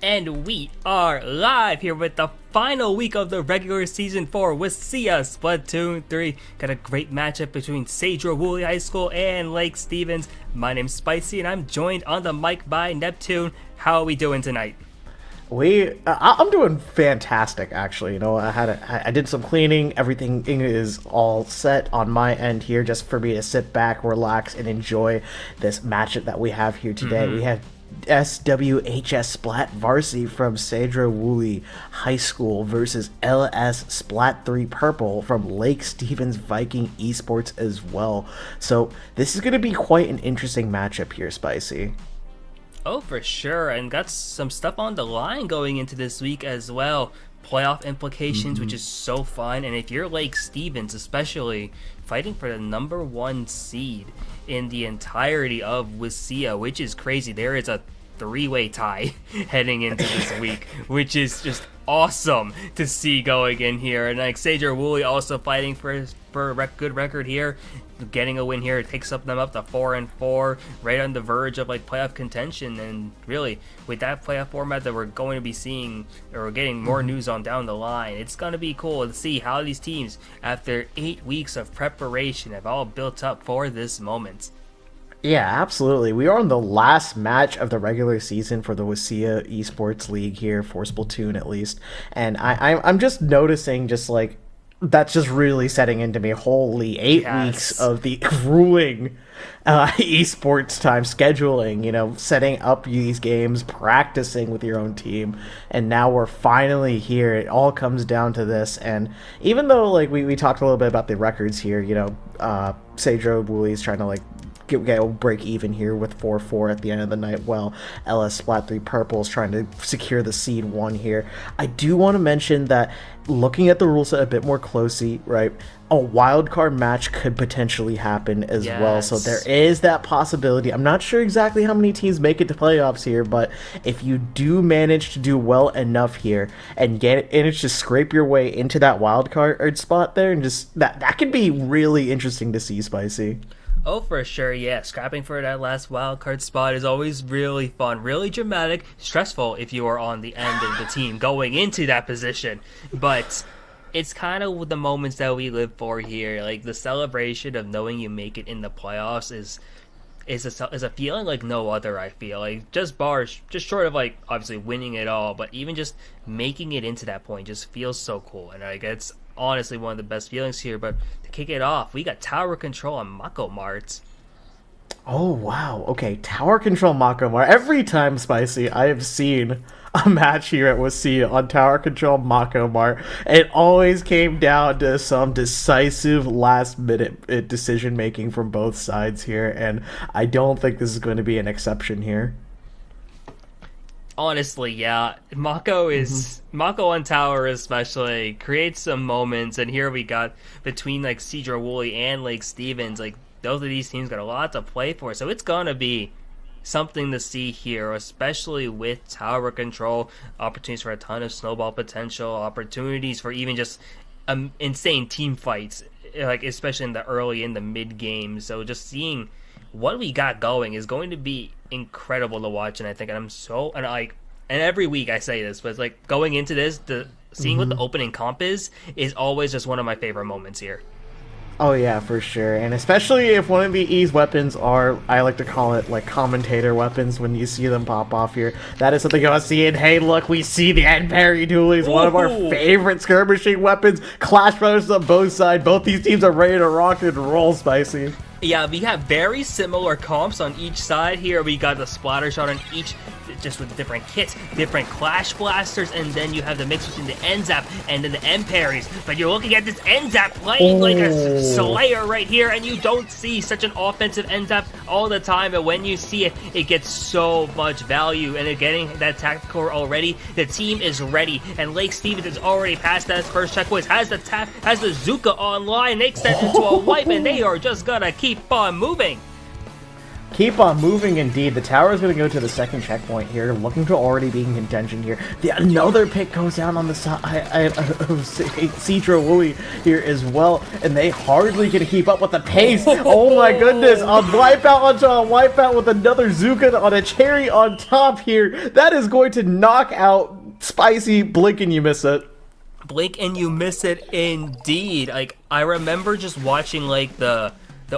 And we are live here with the final week of the regular season for WSSEA Splatoon 3. Got a great matchup between Cedro Woolley High School and Lake Stevens. My name's Spicy and I'm joined on the mic by Neptune. How are we doing tonight? I'm doing fantastic, actually. You know, I did some cleaning. Everything is all set on my end here, just for me to sit back, relax, and enjoy this matchup that we have here today. We have SWHS Splat Varsity from Cedro Woolley High School versus LS Splat 3 Purple from Lake Stevens Viking Esports as well. So this is going to be quite an interesting matchup here, Spicy. Oh, for sure, and got some stuff on the line going into this week as well. Playoff implications, which is so fun, and if you're Lake Stevens, especially fighting for the #1 seed in the entirety of WSSEA, which is crazy. There is a three-way tie heading into this week, which is just awesome to see going in here. And like Cedro Woolley also fighting for a good record here, getting a win here. It takes them up to 4-4, right on the verge of like playoff contention. And really, with that playoff format that we're going to be seeing or getting more news on down the line, it's going to be cool to see how these teams, after 8 weeks of preparation, have all built up for this moment. Yeah, absolutely. We are on the last match of the regular season for the WSSEA Esports League here, for Splatoon at least. And I'm just noticing, just like, that's just really setting into me. Holy 8 weeks of the grueling esports time scheduling, you know, setting up these games, practicing with your own team, and now we're finally here. It all comes down to this. And even though, like, we talked a little bit about the records here, you know, Cedro Woolley is trying to, like, get a break even here with 4-4 at the end of the night, while LS Splat 3 Purple is trying to secure the seed 1 here. I do want to mention that, looking at the rule set a bit more closely, right, a wild card match could potentially happen as well. So there is that possibility. I'm not sure exactly how many teams make it to playoffs here, but if you do manage to do well enough here and to scrape your way into that wild card spot there, and just that could be really interesting to see, Spicy. Oh, for sure, yeah. Scrapping for that last wildcard spot is always really fun, really dramatic, stressful if you are on the end of the team going into that position. But it's kind of the moments that we live for here. Like, the celebration of knowing you make it in the playoffs is a feeling like no other, I feel. Like, just short of, like, obviously winning it all, but even just making it into that point just feels so cool. And, like, it's honestly one of the best feelings here. But to kick it off, we got Tower Control on Mako Mart. Oh, wow. Okay, Tower Control Mako Mart. Every time, Spicy, I have seen a match here at WSSEA on Tower Control Mako Mart, it always came down to some decisive last-minute decision-making from both sides here, and I don't think this is going to be an exception here. Honestly, yeah. Mako on Tower especially creates some moments, and here we got between like Cedro Woolley and Lake Stevens, like both of these teams got a lot to play for, so it's gonna be something to see here, especially with Tower Control. Opportunities for a ton of snowball potential, opportunities for even just insane team fights, like especially in the mid game. So just seeing what we got going is going to be incredible to watch, and I think and every week I say this, but it's like going into this, seeing what the opening comp is always just one of my favorite moments here. Oh yeah, for sure. And especially if one of the E's weapons are, I like to call it, like, commentator weapons, when you see them pop off here. That is something you want to see. And hey, look, we see the end parry dualies, one of our favorite skirmishing weapons. Clash Brothers on both sides. Both these teams are ready to rock and roll, Spicy. Yeah, we have very similar comps on each side here. We got the splatter shot on each, just with different kits, different clash blasters, and then you have the mix between the end zap and then the end parries. But you're looking at this end zap playing like a slayer right here, and you don't see such an offensive end zap all the time, but when you see it, it gets so much value, and getting that tactical already. The team is ready, and Lake Stevens is already past that first checkpoint, has the Zuka online, makes that into a wipe, and they are just gonna keep on moving. keep on moving indeed. The tower is going to go to the second checkpoint here, looking to already be in contention here. Another pick goes down on the side of Cedro Wooly here as well, and they hardly can keep up with the pace. Oh my goodness, on Wipeout onto a Wipeout with another Zuka on a cherry on top here. That is going to knock out Spicy. Blink and you miss it. Blink and you miss it indeed. Like, I remember just watching like the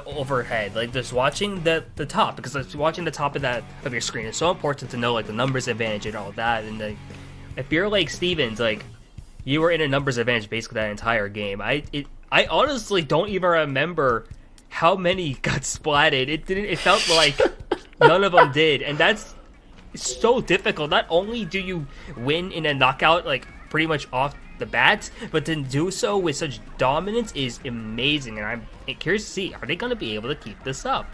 overhead, like just watching the top, because like, watching the top of your screen is so important to know like the numbers advantage and all that. And like, if you're like Stevens, like you were in a numbers advantage basically that entire game. I honestly don't even remember how many got splatted. It felt like none of them did, and that's so difficult. Not only do you win in a knockout like pretty much off the bat, but to do so with such dominance is amazing, and I'm curious to see, are they going to be able to keep this up?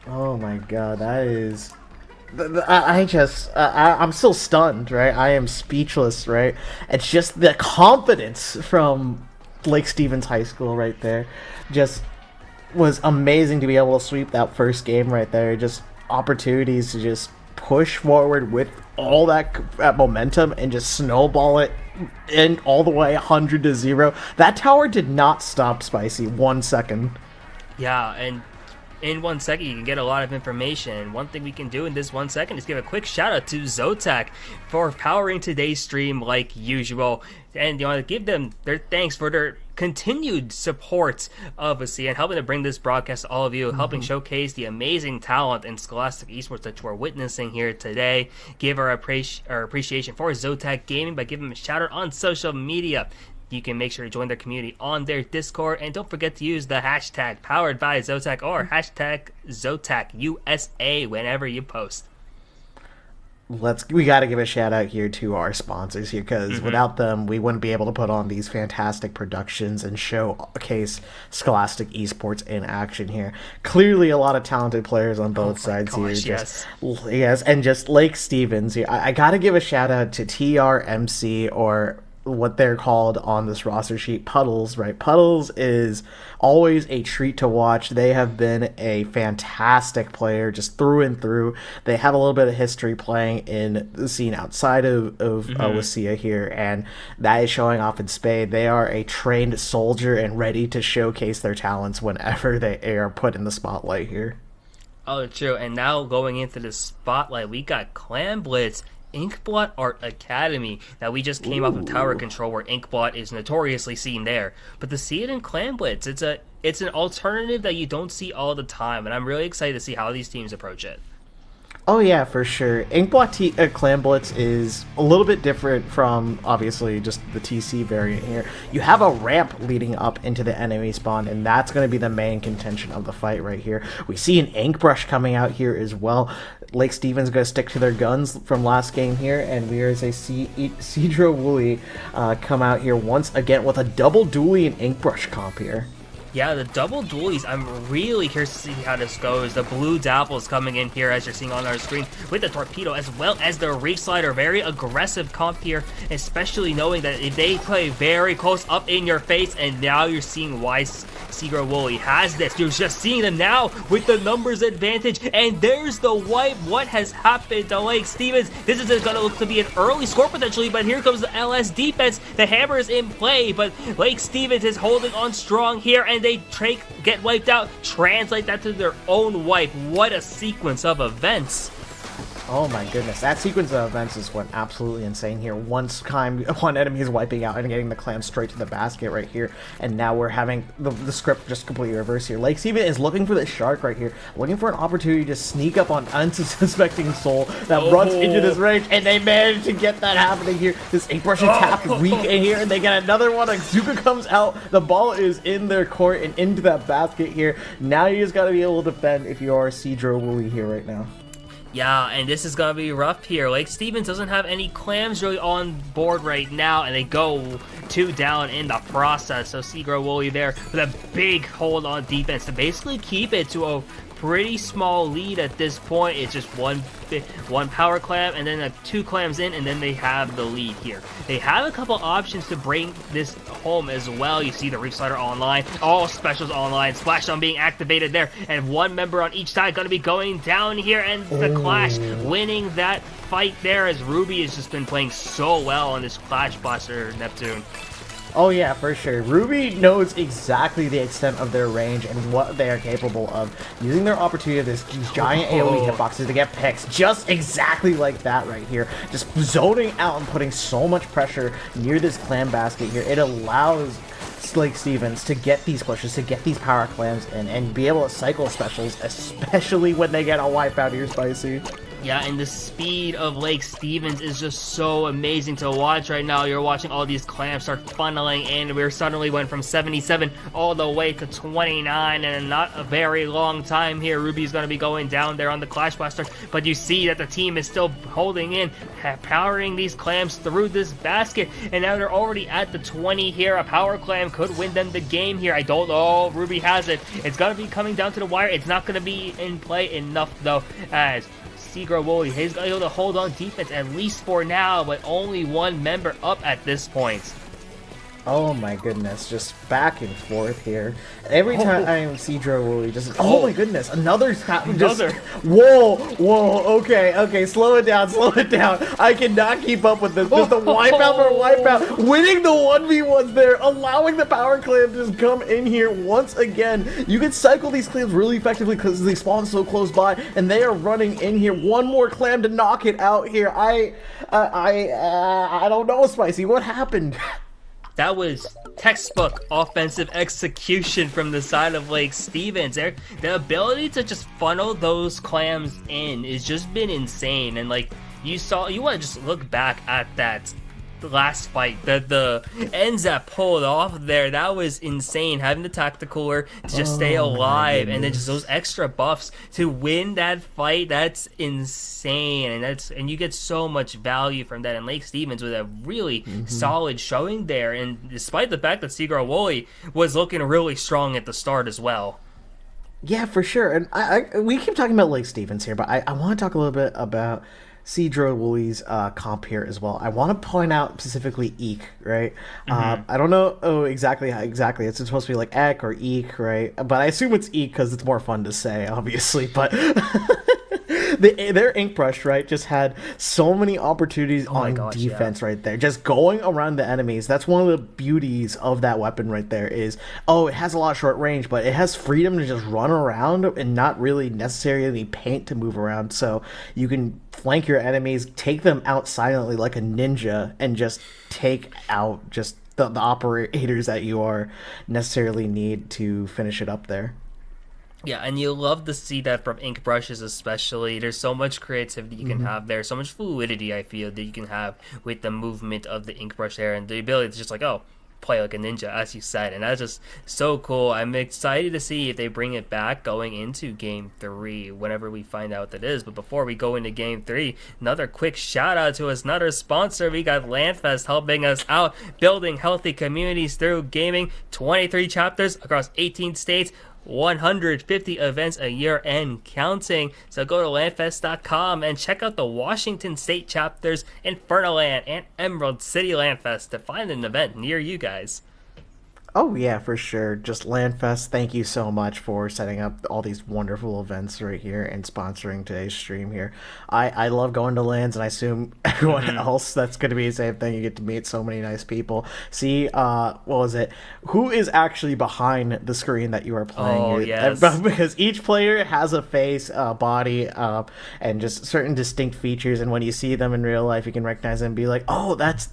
Oh my god, that is... I'm still stunned, right? I am speechless, right? It's just the confidence from Lake Stevens High School right there. Just was amazing to be able to sweep that first game right there. Just opportunities to just push forward with all that momentum and just snowball it in all the way 100-0. That tower did not stop Spicy 1 second. Yeah, and in 1 second you can get a lot of information. One thing we can do in this 1 second is give a quick shout out to ZOTAC for powering today's stream like usual, and you want to give them their thanks for their continued support of us and helping to bring this broadcast to all of you, helping showcase the amazing talent in Scholastic Esports that we're witnessing here today. Give our appreciation for ZOTAC Gaming by giving them a shout out on social media. You can make sure to join their community on their Discord, and don't forget to use the hashtag powered by ZOTAC or hashtag ZOTAC USA whenever you post. We got to give a shout out here to our sponsors here, because without them we wouldn't be able to put on these fantastic productions and showcase Scholastic Esports in action here. Clearly a lot of talented players on both sides here. Yes, and just Lake Stevens here. I got to give a shout out to TRMC, or what they're called on this roster sheet, Puddles, right? Puddles is always a treat to watch. They have been a fantastic player just through and through. They have a little bit of history playing in the scene outside of WSSEA here, and that is showing off in spade. They are a trained soldier and ready to showcase their talents whenever they are put in the spotlight here. Oh, true. And now going into the spotlight, we got Clan Blitz, Inkblot Art Academy. Now, we just came off of Tower Control, where Inkblot is notoriously seen there, but to see it in Clan Blitz, it's an alternative that you don't see all the time, and I'm really excited to see how these teams approach it. Oh yeah, for sure. Inkblot Clan Blitz is a little bit different from, obviously, just the TC variant here. You have a ramp leading up into the enemy spawn, and that's going to be the main contention of the fight right here. We see an Ink Brush coming out here as well. Lake Stevens going to stick to their guns from last game here, and we are a Cedro Wooly come out here once again with a double dually and Ink Brush comp here. Yeah, the double dualies, I'm really curious to see how this goes. The blue Dapples coming in here, as you're seeing on our screen, with the Torpedo, as well as the Reef Slider. Very aggressive comp here, especially knowing that if they play very close up in your face, and now you're seeing why Cedro Wooly has this. You're just seeing them now with the numbers advantage, and there's the wipe. What has happened to Lake Stevens? This is going to look to be an early score potentially, but here comes the LS defense. The hammer is in play, but Lake Stevens is holding on strong here, and they get wiped out. Translate that to their own wipe. What a sequence of events. Oh my goodness, that sequence of events is went absolutely insane here. One enemy is wiping out and getting the clan straight to the basket right here, and now we're having the script just completely reversed here. Lake Steven is looking for the shark right here, looking for an opportunity to sneak up on unsuspecting Soul that runs into this range, and they managed to get that happening here. This Ink Brush is tapped weak in here, and they get another one. Zuka comes out, the ball is in their court and into that basket here. Now you just got to be able to defend if you are Cedro Wooly here right now. Yeah, and this is going to be rough here. Lake Stevens doesn't have any clams really on board right now, and they go 2 down in the process. So Cedro Wooly there with a big hold on defense to basically keep it to a pretty small lead at this point. It's just one power clam and then 2 clams in, and then they have the lead here. They have a couple options to bring this home as well. You see the Reef Slider online, all specials online, Splashdown being activated there, and 1 member on each side going to be going down here, and the Clash winning that fight there, as Ruby has just been playing so well on this Clash Blaster Neptune. Oh yeah, for sure. Ruby knows exactly the extent of their range and what they are capable of, using their opportunity of these giant AoE hitboxes to get picks, just exactly like that right here. Just zoning out and putting so much pressure near this clam basket here. It allows Lake Stevens to get these pushes, to get these power clams in, and be able to cycle specials, especially when they get a wipeout here, Spicy. Yeah, and the speed of Lake Stevens is just so amazing to watch right now. You're watching all these clams start funneling in. We suddenly went from 77 all the way to 29, and in not a very long time here, Ruby's going to be going down there on the Clash Blaster. But you see that the team is still holding in, powering these clams through this basket, and now they're already at the 20 here. A power clam could win them the game here. I don't know. Ruby has it. It's going to be coming down to the wire. It's not going to be in play enough, though, as Seagull Wooly, he's able to hold on defense at least for now, but only 1 member up at this point. Oh my goodness, just back and forth here. Every time I see Wooly, just oh my goodness, another. Whoa, okay, slow it down. I cannot keep up with this. Just a wipeout for a wipeout, winning the 1v1s there, allowing the power clam to just come in here once again. You can cycle these clams really effectively because they spawn so close by, and they are running in here. 1 more clam to knock it out here. I don't know, Spicy. What happened? That was textbook offensive execution from the side of Lake Stevens. The ability to just funnel those clams in has just been insane. And like you want to just look back at that last fight, the ends that pulled off there, that was insane. Having the tacticooler to just stay alive, and then just those extra buffs to win that fight, that's insane. And you get so much value from that. And Lake Stevens with a really solid showing there, and despite the fact that Seagull Wooly was looking really strong at the start as well. Yeah, for sure. And we keep talking about Lake Stevens here, but I want to talk a little bit about Seagull Wooly's comp here as well. I want to point out specifically Eek, right? I don't know exactly how it's supposed to be like Ek or Eek, right? But I assume it's Eek because it's more fun to say, obviously. But their ink brush, right, just had so many opportunities on defense right there, just going around the enemies. That's one of the beauties of that weapon right there is, it has a lot of short range, but it has freedom to just run around and not really necessarily paint to move around. So you can flank your enemies, take them out silently like a ninja, and just take out just the operators that you are necessarily need to finish it up there. Yeah, and you love to see that from ink brushes especially. There's so much creativity you can have there, so much fluidity I feel that you can have with the movement of the ink brush there, and the ability to just like, play like a ninja, as you said, and that's just so cool. I'm excited to see if they bring it back going into Game 3, whenever we find out what that is. But before we go into Game 3, another quick shout out to another sponsor. We got LANFest helping us out, building healthy communities through gaming. 23 chapters across 18 states, 150 events a year and counting. So go to LANFest.com and check out the Washington State chapters, Infernoland and Emerald City LANFest to find an event near you guys. Oh yeah, for sure. Just LANFest, thank you so much for setting up all these wonderful events right here and sponsoring today's stream here. I love going to LANs, and I assume everyone else that's going to be the same thing. You get to meet so many nice people. See, what was it? Who is actually behind the screen that you are playing here? Yes. Because each player has a face, body, and just certain distinct features, and when you see them in real life, you can recognize them and be like, oh, that's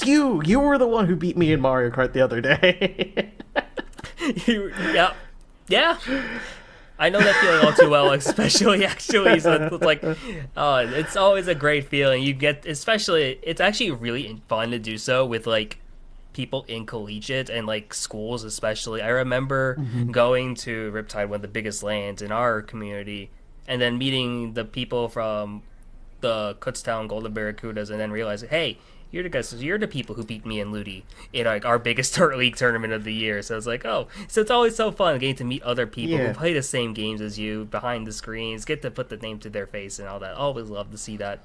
you! You were the one who beat me in Mario Kart the other day. Yeah. I know that feeling all too well, especially actually. So it's like, it's always a great feeling. You get, especially, it's actually really fun to do so with like people in collegiate and like schools, especially. I remember going to Riptide, one of the biggest lands in our community, and then meeting the people from the Kutztown Golden Barracudas, and then realizing, hey, you're the guys. You're the people who beat me and Ludi in like our biggest league tournament of the year. So it's like, oh, so it's always so fun getting to meet other people who play the same games as you behind the screens, get to put the name to their face and all that. Always love to see that.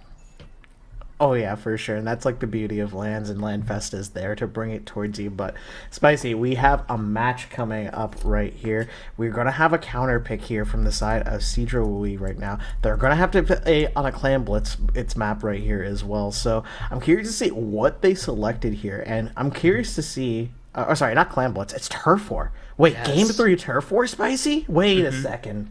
Oh yeah, for sure, and that's like the beauty of LANs, and LANFest is there to bring it towards you. But Spicy, we have a match coming up right here. We're gonna have a counter pick here from the side of Cedro Wooey right now. They're gonna have to play on a Clan Blitz its map right here as well. So I'm curious to see what they selected here, and I'm curious to see. Sorry, not Clan Blitz. It's Turf War. Wait, yes. Game 3 Turf War, Spicy? Wait a second.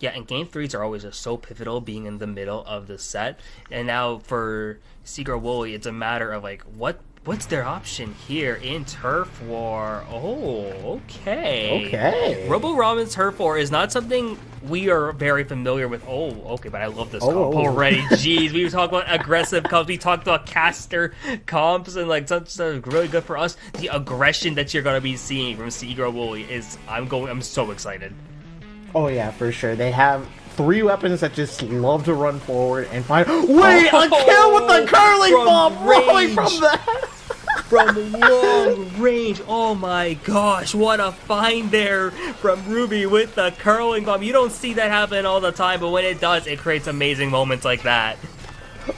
Yeah, and game 3s are always just so pivotal, being in the middle of the set. And now for Seagull Wooly, it's a matter of like what's their option here in Turf War? Oh, okay. Robo Ramen Turf War is not something we are very familiar with. Oh, okay, but I love this comp already. Jeez, we talked about aggressive comps. We talked about caster comps and like stuff really good for us. The aggression that you're gonna be seeing from Seagull Wooly is I'm so excited. Oh yeah, for sure. They have 3 weapons that just love to run forward and find. Wait, a kill with the curling bomb rolling from that. From long range. Oh my gosh, what a find there from Ruby with the curling bomb. You don't see that happen all the time, but when it does, it creates amazing moments like that.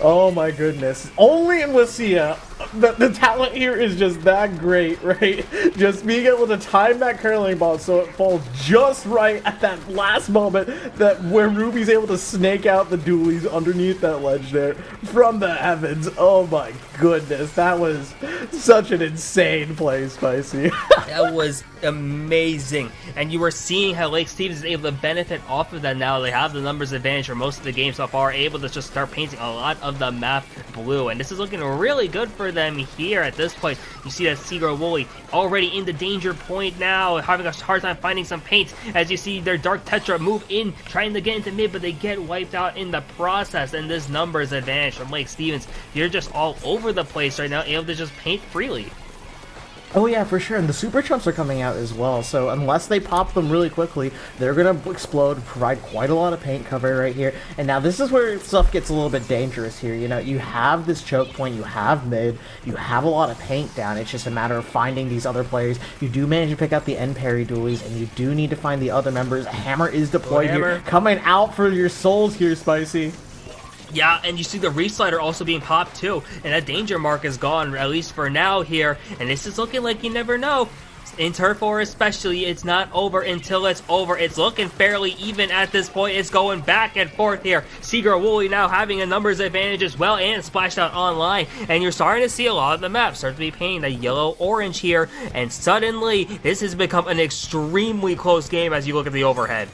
Oh my goodness. Only in WSSEA, the talent here is just that great, right? Just being able to time that curling ball so it falls just right at that last moment that where Ruby's able to snake out the dualies underneath that ledge there from the heavens. Oh my goodness. That was such an insane play, Spicy. That was amazing. And you were seeing how Lake Stevens is able to benefit off of that now. They have the numbers advantage for most of the game so far, able to just start painting a lot of the map blue, and this is looking really good for them here at this point. You see that Seagull Wooly already in the danger point now, having a hard time finding some paint, as you see their Dark Tetra move in, trying to get into mid, but they get wiped out in the process, and this numbers advantage from Lake Stevens. You're just all over the place right now, able to just paint freely. Oh yeah, for sure, and the Super Chumps are coming out as well, so unless they pop them really quickly, they're going to explode, provide quite a lot of paint cover right here. And now this is where stuff gets a little bit dangerous here. You know, you have this choke point, you have mid, you have a lot of paint down. It's just a matter of finding these other players. You do manage to pick out the end parry dualies, and you do need to find the other members. Hammer is deployed here, coming out for your souls here, Spicy. Yeah, and you see the Reslider also being popped too, and that danger mark is gone, at least for now here, and this is looking like you never know. In Turf War especially, it's not over until it's over. It's looking fairly even at this point. It's going back and forth here. Seagull Wooly now having a numbers advantage as well, and splashed out online, and you're starting to see a lot of the map start to be painting the yellow-orange here, and suddenly this has become an extremely close game as you look at the overhead.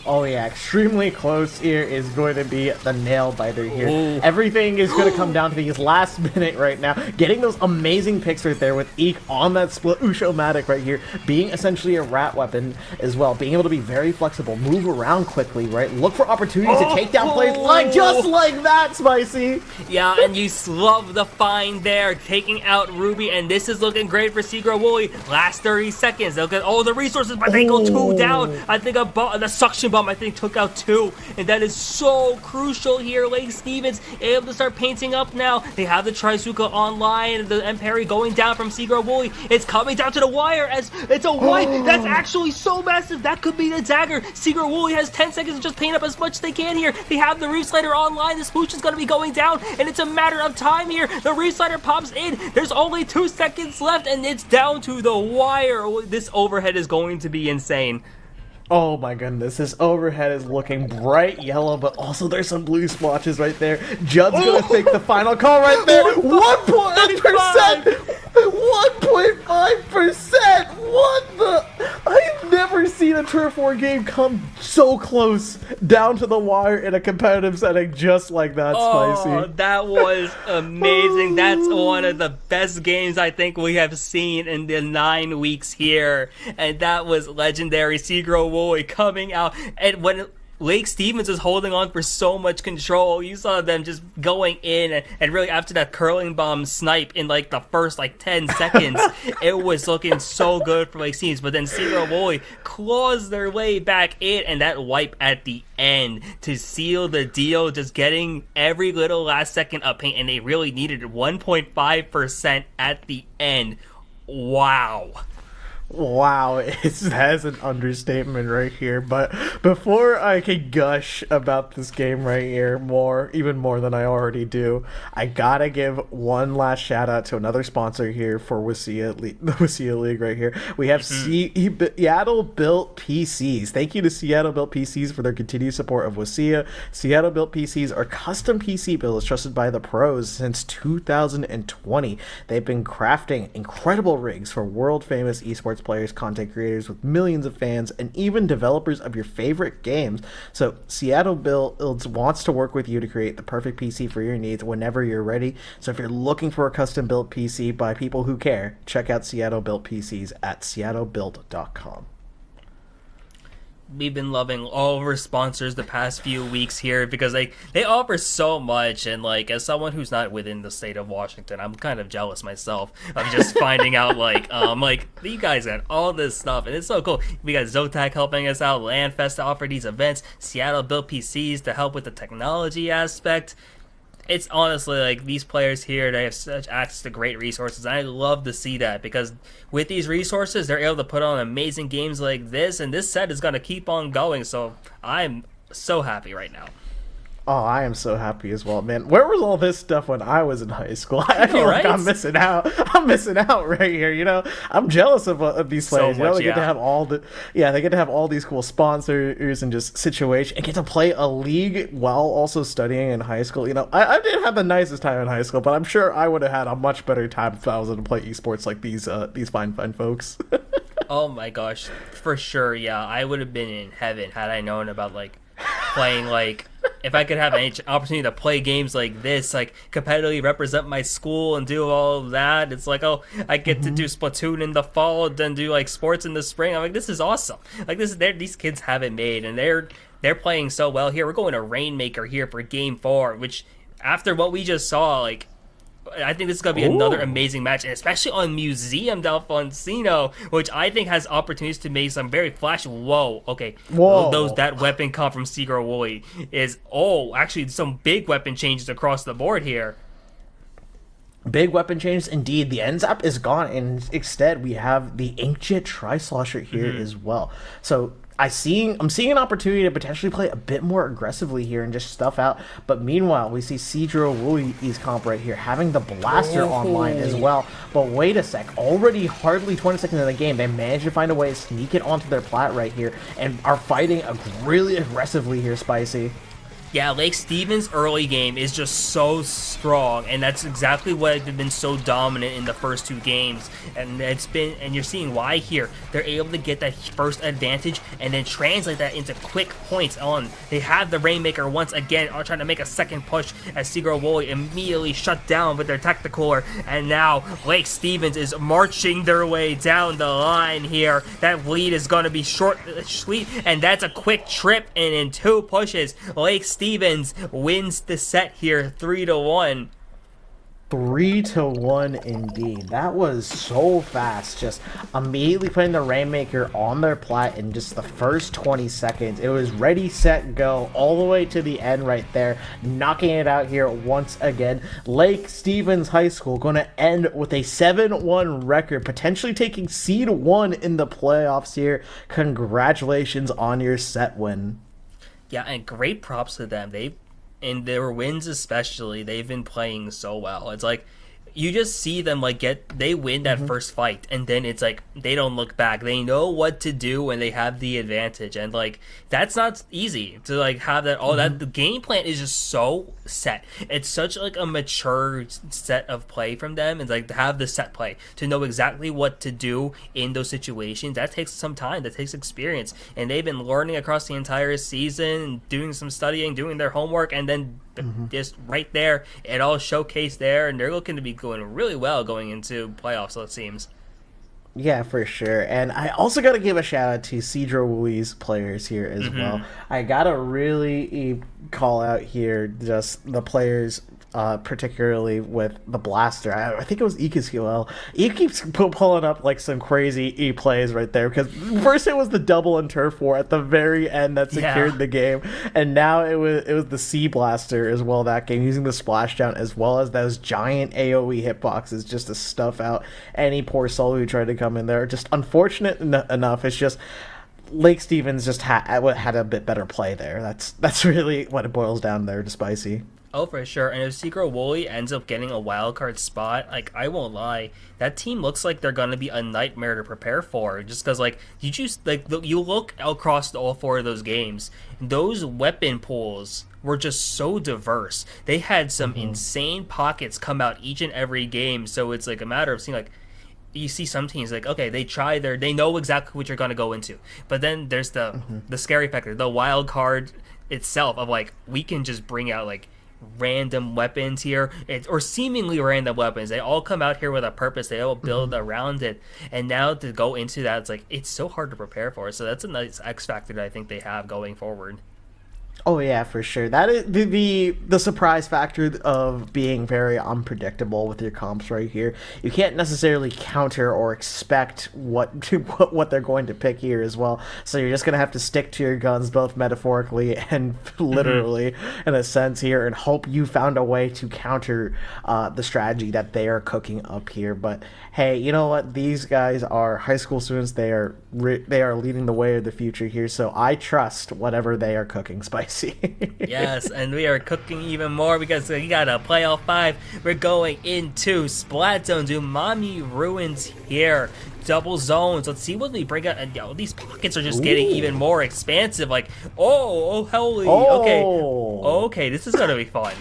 Oh yeah, extremely close here is going to be the nail biter here. Ooh. Everything is going to come down to these last minute right now. Getting those amazing picks right there with Eek on that split Usho-matic right here, being essentially a rat weapon as well. Being able to be very flexible, move around quickly, right? Look for opportunities to take down plays just like that, Spicy. Yeah, and you love the find there, taking out Ruby, and this is looking great for Seagull Wooly. Last 30 seconds. They'll get all the resources, but they go 2 down. I think the suction bomb, I think, took out 2, and that is so crucial here. Lake Stevens able to start painting up now. They have the Trizuka online, the Emperi going down from Seagull Wooly. It's coming down to the wire as it's a white. That's actually so massive. That could be the dagger. Seagull Wooly has 10 seconds to just paint up as much as they can here. They have the Reef Slider online. The Smooch is going to be going down, and it's a matter of time here. The Reef Slider pops in. There's only 2 seconds left, and it's down to the wire. This overhead is going to be insane. Oh my goodness, this overhead is looking bright yellow, but also there's some blue splotches right there. Judd's gonna take the final call right there. 1.8%! 1.5%! What the? I've never seen a Turf War game come so close down to the wire in a competitive setting just like that, Spicy. Oh, that was amazing. That's one of the best games I think we have seen in the 9 weeks here. And that was legendary. Seagull Wooly coming out. And when Lake Stevens is holding on for so much control. You saw them just going in, and really after that curling bomb snipe in like the first like 10 seconds, it was looking so good for Lake Stevens. But then Seagull Woolley claws their way back in, and that wipe at the end to seal the deal, just getting every little last second up paint, and they really needed 1.5% at the end. Wow. Wow, that is an understatement right here. But before I can gush about this game right here even more than I already do, I gotta give one last shout out to another sponsor here for the WSSEA League right here. We have Seattle Built PCs. Thank you to Seattle Built PCs for their continued support of WSSEA. Seattle Built PCs are custom PC builds trusted by the pros since 2020. They've been crafting incredible rigs for world famous esports players, content creators with millions of fans, and even developers of your favorite games. So Seattle Builds wants to work with you to create the perfect PC for your needs whenever you're ready. So if you're looking for a custom built PC by people who care, check out Seattle Built PCs at seattlebuilt.com. We've been loving all of our sponsors the past few weeks here because they offer so much, and like as someone who's not within the state of Washington, I'm kind of jealous myself of just finding out like you guys got all this stuff and it's so cool. We got ZOTAC helping us out, LANFest to offer these events, Seattle Built PCs to help with the technology aspect. It's honestly like these players here, they have such access to great resources. And I love to see that because with these resources, they're able to put on amazing games like this, and this set is going to keep on going. So I'm so happy right now. Oh, I am so happy as well, man. Where was all this stuff when I was in high school? I feel like I'm missing out. I'm missing out right here. You know, I'm jealous of these players. They get to have they get to have all these cool sponsors and just situation and get to play a league while also studying in high school. You know, I didn't have the nicest time in high school, but I'm sure I would have had a much better time if I was going to play esports like these fine folks. Oh my gosh, for sure. Yeah, I would have been in heaven had I known about like playing like. If I could have an opportunity to play games like this, like competitively represent my school and do all of that, it's like, oh, I get to do Splatoon in the fall, then do like sports in the spring. I'm like, this is awesome. Like these kids have it made, and they're playing so well here. We're going to Rainmaker here for Game 4, which after what we just saw, like. I think this is going to be another amazing match, and especially on Museum Delfonsino, which I think has opportunities to make some very flash. Whoa. That weapon come from Seagull Woolley is, actually some big weapon changes across the board here. Big weapon changes indeed. The NZAP is gone, and instead we have the Inkjet Tri-Slosher here as well. So I'm seeing an opportunity to potentially play a bit more aggressively here and just stuff out. But meanwhile, we see Seagull Woolley's comp right here having the blaster online as well. But wait a sec, already hardly 20 seconds in the game, they managed to find a way to sneak it onto their plat right here and are fighting really aggressively here, Spicy. Yeah, Lake Stevens' early game is just so strong, and that's exactly what they've been so dominant in the first two games. And you're seeing why here. They're able to get that first advantage and then translate that into quick points on. They have the Rainmaker once again, are trying to make a second push as Seagull Woolley immediately shut down with their tacticaler, and now Lake Stevens is marching their way down the line here. That lead is going to be short, sweet, and that's a quick trip, and in two pushes, Lake Stevens wins the set here 3-1. 3-1 indeed. That was so fast. Just immediately putting the Rainmaker on their plat in just the first 20 seconds. It was ready, set, go all the way to the end right there. Knocking it out here once again. Lake Stevens High School going to end with a 7-1 record, potentially taking seed 1 in the playoffs here. Congratulations on your set win. Yeah, and great props to them. In their wins especially, they've been playing so well. It's like you just see them they win that first fight, and then it's like they don't look back. They know what to do when they have the advantage, and like that's not easy to like have that. That the game plan is just so set. It's such like a mature set of play from them, and like to have the set play to know exactly what to do in those situations. That takes some time. That takes experience, and they've been learning across the entire season, doing some studying, doing their homework, and then just right there, it all showcased there, and they're looking to be going really well going into playoffs, so it seems. Yeah, for sure. And I also got to give a shout out to Cedro Wui's players here as well. I got to really call out here just the players, particularly with the blaster. I think it was Ikazkiel. He keeps pulling up like some crazy plays right there, because first it was the double and turf war at the very end that secured the game, and now it was the C blaster as well that game, using the splashdown as well as those giant AoE hitboxes just to stuff out any poor soul who tried to come in there. Just unfortunate enough, it's just Lake Stevens just had a bit better play there. That's really what it boils down there to Spicy. Oh, for sure. And if Secret Wooly ends up getting a wildcard spot, like, I won't lie, that team looks like they're going to be a nightmare to prepare for. Just because, like, you look across all 4 of those games, those weapon pools were just so diverse. They had some insane pockets come out each and every game. So it's like a matter of seeing, like, you see some teams like, okay, they know exactly what you're going to go into. But then there's the scary factor, the wild card itself of, like, we can just bring out, like, random weapons here, or seemingly random weapons. They all come out here with a purpose. They all build around it. And now to go into that, it's like, it's so hard to prepare for. So that's a nice X factor that I think they have going forward. Oh yeah, for sure. That is the surprise factor of being very unpredictable with your comps right here. You can't necessarily counter or expect what they're going to pick here as well. So you're just gonna have to stick to your guns, both metaphorically and literally, in a sense here, and hope you found a way to counter the strategy that they are cooking up here. But hey, you know what? These guys are high school students. They are leading the way of the future here. So I trust whatever they are cooking, Spicy. Yes, and we are cooking even more because we got a playoff 5. We're going into Splatoon. Umami Ruins here. Double zones. Let's see what we bring out. And these pockets are just getting even more expansive. Like, holy. Okay, this is gonna be fun.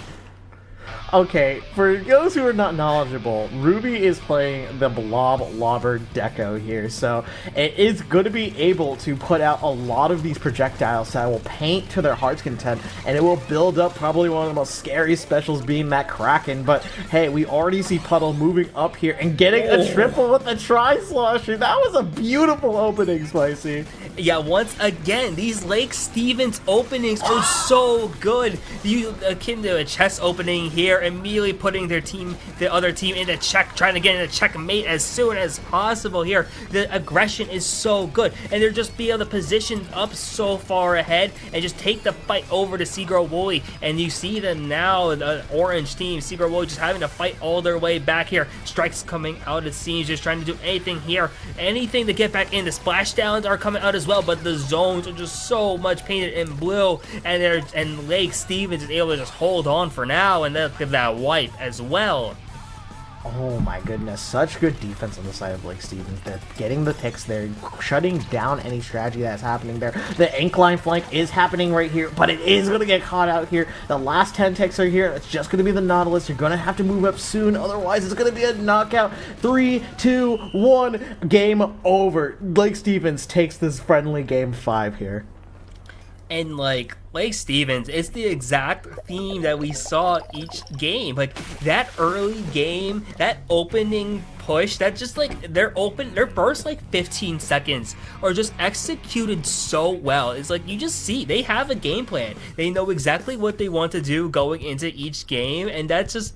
Okay, for those who are not knowledgeable, Ruby is playing the Blob Lobber Deco here, so it is going to be able to put out a lot of these projectiles that will paint to their heart's content, and it will build up probably one of the most scary specials being that Kraken. But hey, we already see Puddle moving up here and getting a triple with the Tri-Slosher. That was a beautiful opening, Spicy. Yeah, once again, these Lake Stevens openings are so good. You akin to a chess opening here, immediately putting the other team into check, trying to get in a checkmate as soon as possible here. The aggression is so good, and they're just be able to position up so far ahead and just take the fight over to Seagirl Wooly. And you see them now, the orange team, Seagirl Wooly, just having to fight all their way back here. Strikes coming out, it seems, just trying to do anything here, anything to get back in. The splashdowns are coming out as well, but the zones are just so much painted in blue, and Lake Stevens is able to just hold on for now, and they'll give that wipe as well. Oh my goodness, such good defense on the side of Lake Stevens. They're getting the ticks there, shutting down any strategy that's happening there. The incline flank is happening right here, but it is going to get caught out here. The last 10 ticks are here. It's just going to be the Nautilus. You're going to have to move up soon, otherwise it's going to be a knockout. 3, 2, 1, game over. Lake Stevens takes this friendly game 5 here. And like Lake Stevens, it's the exact theme that we saw each game. Like that early game, that opening push, that just like their first like 15 seconds are just executed so well. It's like you just see they have a game plan. They know exactly what they want to do going into each game, and that's just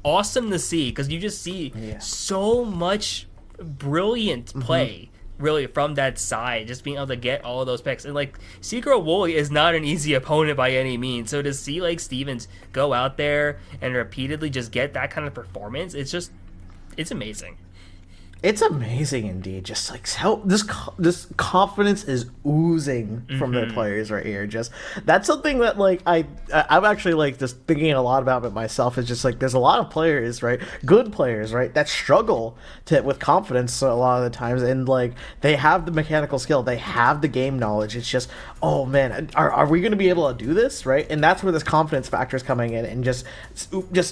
awesome to see because you just see so much brilliant play. Really from that side, just being able to get all of those picks. And like Secret Wooly is not an easy opponent by any means, so to see like Stevens go out there and repeatedly just get that kind of performance, it's amazing. It's amazing indeed. Just like how this confidence is oozing from their players right here. Just that's something that like I'm actually like just thinking a lot about it myself. It's just like there's a lot of players, right, good players, right, that struggle with confidence a lot of the times, and like they have the mechanical skill, they have the game knowledge. It's just, oh man, are we going to be able to do this, right? And that's where this confidence factor is coming in, and just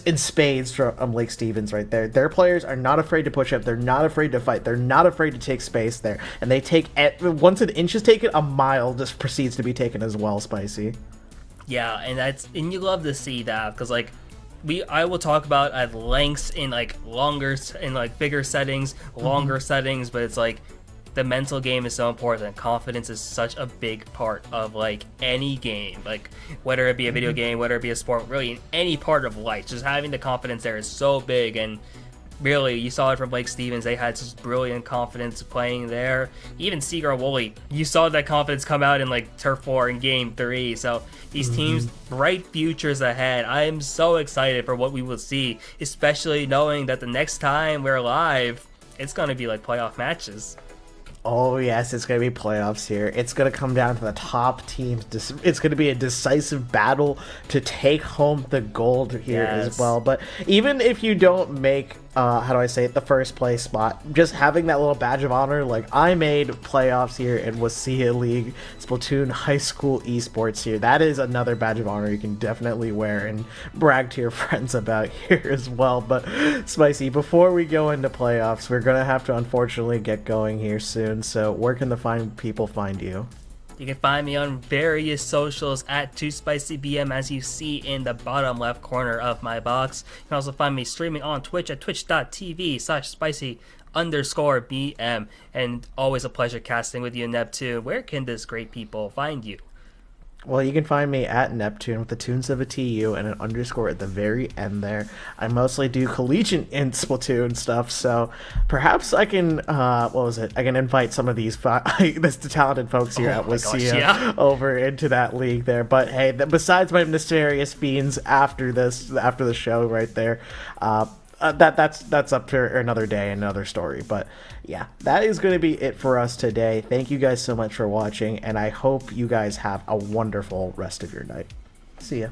in spades from Lake Stevens right there. Their players are not afraid to push up. They're not afraid to fight. They're not afraid to take space there, and they take once an inch is taken, a mile just proceeds to be taken as well, Spicy. Yeah, and you love to see that because like I will talk about at lengths in like bigger settings, longer settings, but it's like the mental game is so important. Confidence is such a big part of like any game, like whether it be a video game, whether it be a sport, really in any part of life. Just having the confidence there is so big, and really, you saw it from Blake Stevens. They had such brilliant confidence playing there. Even Seagull Woolley, you saw that confidence come out in like Turf 4 in Game 3. So these teams, bright futures ahead. I am so excited for what we will see, especially knowing that the next time we're live, it's going to be like playoff matches. Oh, yes, it's going to be playoffs here. It's going to come down to the top teams. It's going to be a decisive battle to take home the gold here as well. But even if you don't make, the first place spot, just having that little badge of honor, like I made playoffs here in WSSEA League, Splatoon High School Esports here. That is another badge of honor you can definitely wear and brag to your friends about here as well. But Spicy, before we go into playoffs, we're going to have to unfortunately get going here soon. So where can the people find you? You can find me on various socials at 2SpicyBM, as you see in the bottom left corner of my box. You can also find me streaming on Twitch at twitch.tv/spicy_BM. And always a pleasure casting with you, Neptune. Where can this great people find you? Well, you can find me at Neptune with the tunes of a TU and an underscore at the very end there. I mostly do collegiate in Splatoon stuff, so perhaps I can, I can invite some of these the talented folks here at WSSEA over into that league there. But hey, besides my mysterious fiends after the show right there, that's up for another day, another story. But yeah, that is going to be it for us today. Thank you guys so much for watching, and I hope you guys have a wonderful rest of your night. See ya.